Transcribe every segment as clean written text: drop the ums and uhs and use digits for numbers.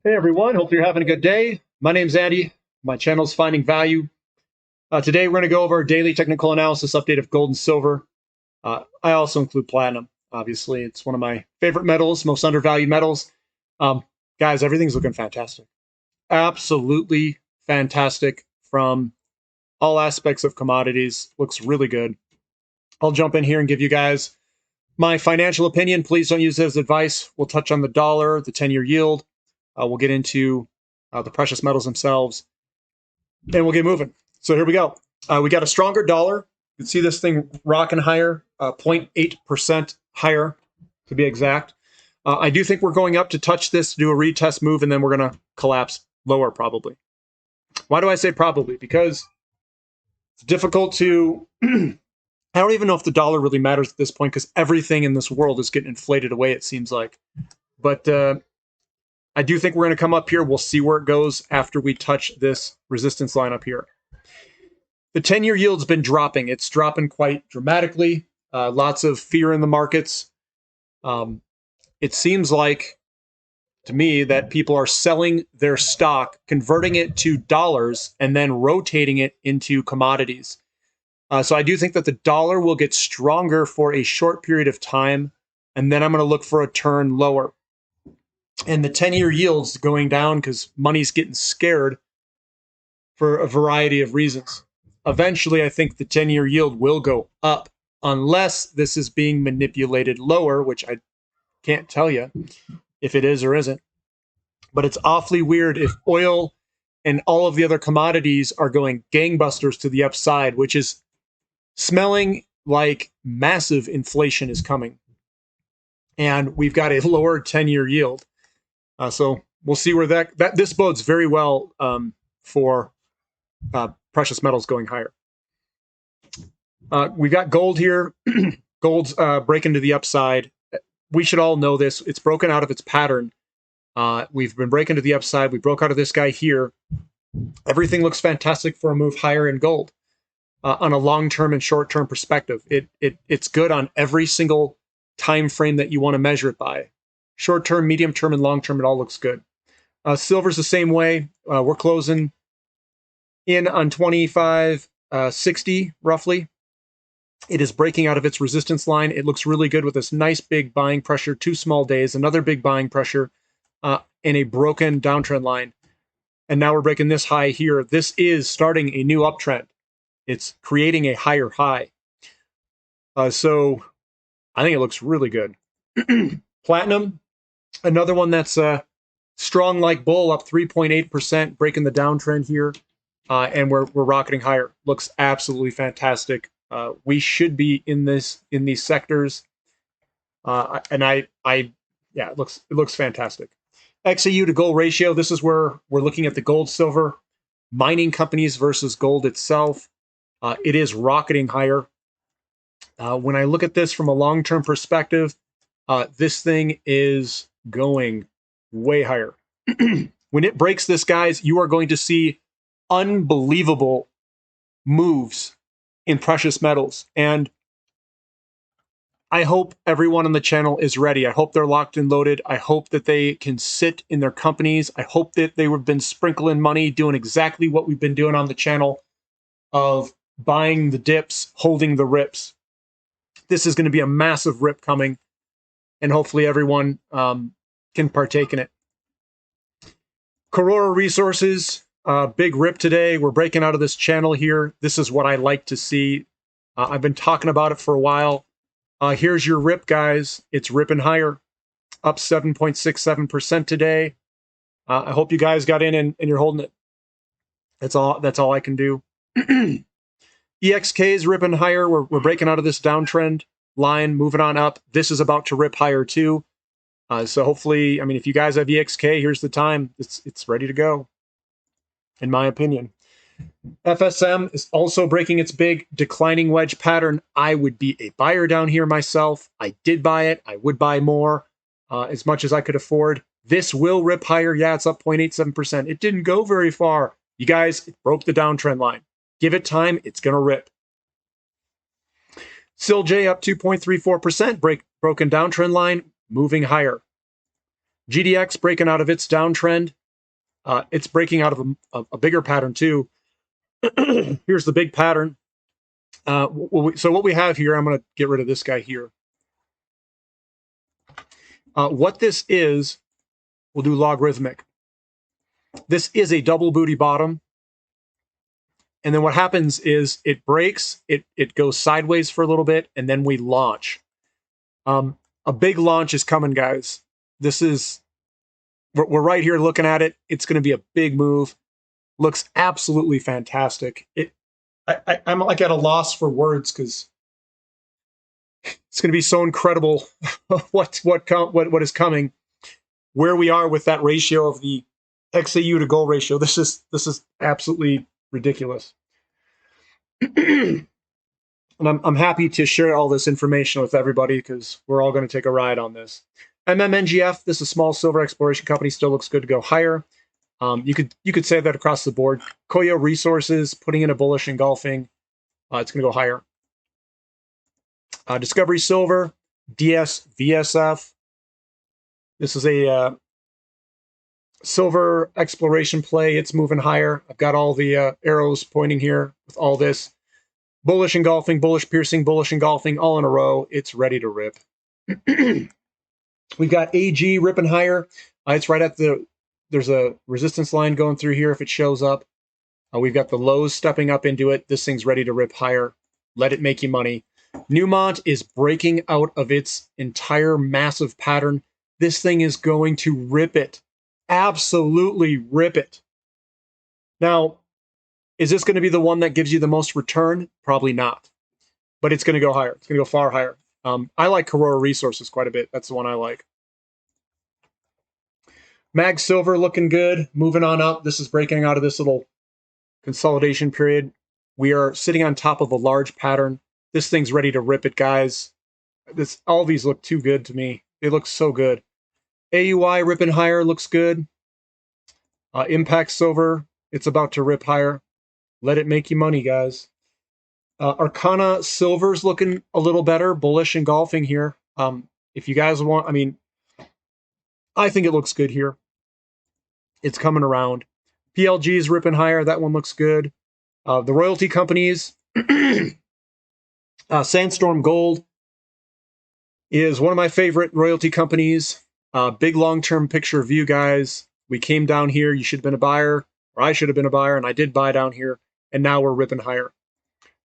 Hey everyone, hope you're having a good day. My name's Andy. My channel's Finding Value. Today we're going to go over a daily technical analysis update of gold and silver. I also include platinum. Obviously, it's one of my favorite metals, most undervalued metals. Guys, everything's looking fantastic. Absolutely fantastic from all aspects of commodities. Looks really good. I'll jump in here and give you guys my financial opinion. Please don't use it as advice. We'll touch on the dollar, the 10-year yield. We'll get into the precious metals themselves, and we'll get moving. So here we go. We got a stronger dollar. You can see this thing rocking higher, 0.8% higher to be exact. I do think we're going up to touch this, do a retest move, and then we're going to collapse lower probably. Why do I say probably? Because it's difficult to... I don't even know if the dollar really matters at this point because everything in this world is getting inflated away, it seems like. But I do think we're going to come up here. We'll see where it goes after we touch this resistance line up here. The 10-year yield's been dropping. It's dropping quite dramatically. Lots of fear in the markets. It seems like, to me, that people are selling their stock, converting it to dollars, and then rotating it into commodities. So I do think that the dollar will get stronger for a short period of time, and then I'm going to look for a turn lower. And the 10-year yield's going down because money's getting scared for a variety of reasons. Eventually, I think the 10-year yield will go up unless this is being manipulated lower, which I can't tell you if it is or isn't. But it's awfully weird if oil and all of the other commodities are going gangbusters to the upside, which is smelling like massive inflation is coming. And we've got a lower 10-year yield. So we'll see where this bodes very well for precious metals going higher. We've got gold here. Gold's breaking to the upside. We should all know this. It's broken out of its pattern. We've been breaking to the upside. We broke out of this guy here. Everything looks fantastic for a move higher in gold on a long-term and short-term perspective. It's good on every single time frame that you want to measure it by. Short-term, medium-term, and long-term, it all looks good. Silver's the same way. We're closing in on 25.60 roughly. It is breaking out of its resistance line. It looks really good with this nice big buying pressure, 2 small days, another big buying pressure, and a broken downtrend line. And now we're breaking this high here. This is starting a new uptrend. It's creating a higher high. So I think it looks really good. Platinum, another one that's strong like bull, up 3.8%, breaking the downtrend here. And we're rocketing higher. Looks absolutely fantastic. We should be in these sectors. Yeah, it looks fantastic. XAU to gold ratio. This is where we're looking at the gold, silver, mining companies versus gold itself. It is rocketing higher. When I look at this from a long-term perspective, this thing is going way higher. When it breaks this, guys, you are going to see unbelievable moves in precious metals. And I hope everyone on the channel is ready. I hope they're locked and loaded. I hope that they can sit in their companies. I hope that they have been sprinkling money, doing exactly what we've been doing on the channel of buying the dips, holding the rips. This is going to be a massive rip coming, and hopefully everyone can partake in it. Karora Resources, big rip today. We're breaking out of this channel here. This is what I like to see. I've been talking about it for a while. Here's your rip, guys. It's ripping higher, up 7.67% today. I hope you guys got in and you're holding it. That's all I can do. EXK is ripping higher. We're breaking out of this downtrend line, moving on up. This is about to rip higher too. So hopefully, I mean, if you guys have EXK, here's the time. It's ready to go, in my opinion. FSM is also breaking its big declining wedge pattern. I would be a buyer down here myself. I did buy it. I would buy more as much as I could afford. This will rip higher. Yeah, it's up 0.87%. It didn't go very far. You guys, it broke the downtrend line. Give it time. It's going to rip. SILJ up 2.34%. Broken downtrend line, moving higher. GDX breaking out of its downtrend. It's breaking out of a bigger pattern too. Here's the big pattern. So what we have here, I'm going to get rid of this guy here. What this is, we'll do logarithmic. This is a double booty bottom. And then what happens is it breaks, it goes sideways for a little bit, and then we launch. A big launch is coming, guys. We're right here looking at it. It's going to be a big move. Looks absolutely fantastic. I'm like at a loss for words because it's going to be so incredible what is coming. Where we are with that ratio of the XAU to gold ratio. This is absolutely ridiculous. And I'm happy to share all this information with everybody because we're all going to take a ride on this. MMNGF, this is a small silver exploration company, still looks good to go higher. You could say that across the board. Koyo Resources, putting in a bullish engulfing. It's going to go higher. Discovery Silver, VSF. This is a silver exploration play. It's moving higher. I've got all the arrows pointing here with all this. Bullish engulfing, bullish piercing, bullish engulfing, all in a row. It's ready to rip. We've got AG ripping higher. It's right at there's a resistance line going through here if it shows up. We've got the lows stepping up into it. This thing's ready to rip higher. Let it make you money. Newmont is breaking out of its entire massive pattern. This thing is going to rip it. Absolutely rip it. Now, is this going to be the one that gives you the most return? Probably not. But it's going to go higher. It's going to go far higher. I like Karora Resources quite a bit. That's the one I like. Mag Silver looking good. Moving on up. This is breaking out of this little consolidation period. We are sitting on top of a large pattern. This thing's ready to rip it, guys. All these look too good to me. They look so good. AUI ripping higher looks good. Impact Silver, it's about to rip higher. Let it make you money, guys. Arcana Silver's looking a little better. Bullish engulfing here. If you guys want, I think it looks good here. It's coming around. PLG is ripping higher. That one looks good. The royalty companies, Sandstorm Gold is one of my favorite royalty companies. Big long-term picture view, guys. We came down here. You should have been a buyer, or I should have been a buyer, and I did buy down here, and now we're ripping higher.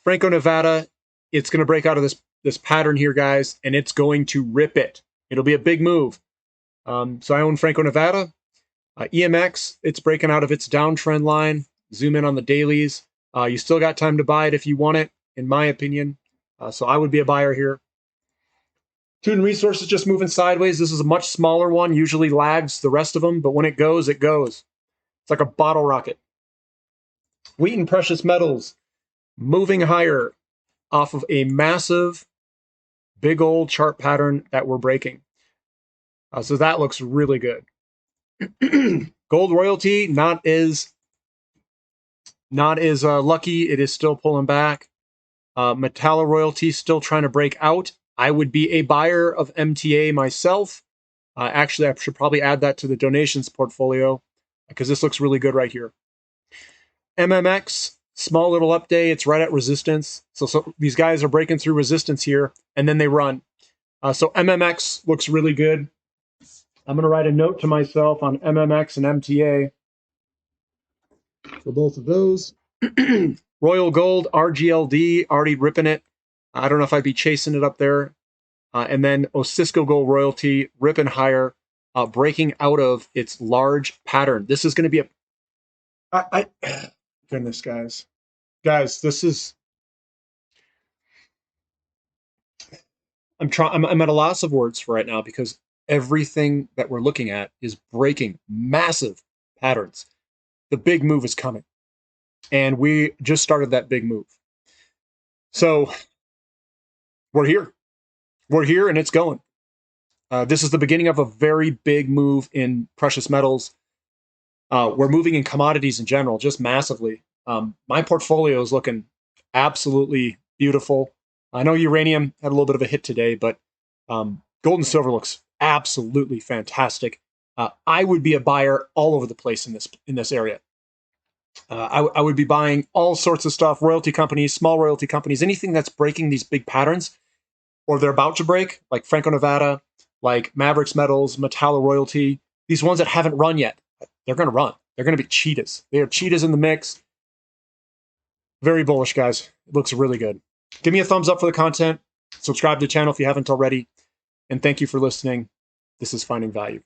Franco-Nevada, it's going to break out of this pattern here, guys, and it's going to rip it. It'll be a big move. So I own Franco-Nevada. EMX, it's breaking out of its downtrend line. Zoom in on the dailies. You still got time to buy it if you want it, in my opinion. So I would be a buyer here. Tuden Resources just moving sideways. This is a much smaller one, usually lags the rest of them, but when it goes, it goes. It's like a bottle rocket. Wheaton Precious Metals moving higher off of a massive, big old chart pattern that we're breaking. So that looks really good. Gold Royalty, not as lucky. It is still pulling back. Metallo Royalty still trying to break out. I would be a buyer of MTA myself. Actually, I should probably add that to the donations portfolio because this looks really good right here. MMX, small little update. It's right at resistance. So these guys are breaking through resistance here, and then they run. So MMX looks really good. I'm going to write a note to myself on MMX and MTA for both of those. Royal Gold, RGLD, already ripping it. I don't know if I'd be chasing it up there. And then Osisco Gold Royalty, ripping higher, breaking out of its large pattern. This is going to be goodness, guys. Guys, this is... I'm at a loss of words for right now because everything that we're looking at is breaking massive patterns. The big move is coming. And we just started that big move. So we're here. We're here and it's going. This is the beginning of a very big move in precious metals. We're moving in commodities in general, just massively. My portfolio is looking absolutely beautiful. I know uranium had a little bit of a hit today, but gold and silver looks absolutely fantastic. I would be a buyer all over the place in this area. I would be buying all sorts of stuff, royalty companies, small royalty companies, anything that's breaking these big patterns, or they're about to break, like Franco-Nevada, like Mavericks Metals, Metallo Royalty, these ones that haven't run yet. They're going to run. They're going to be cheetahs. They are cheetahs in the mix. Very bullish, guys. It looks really good. Give me a thumbs up for the content. Subscribe to the channel if you haven't already. And thank you for listening. This is Finding Value.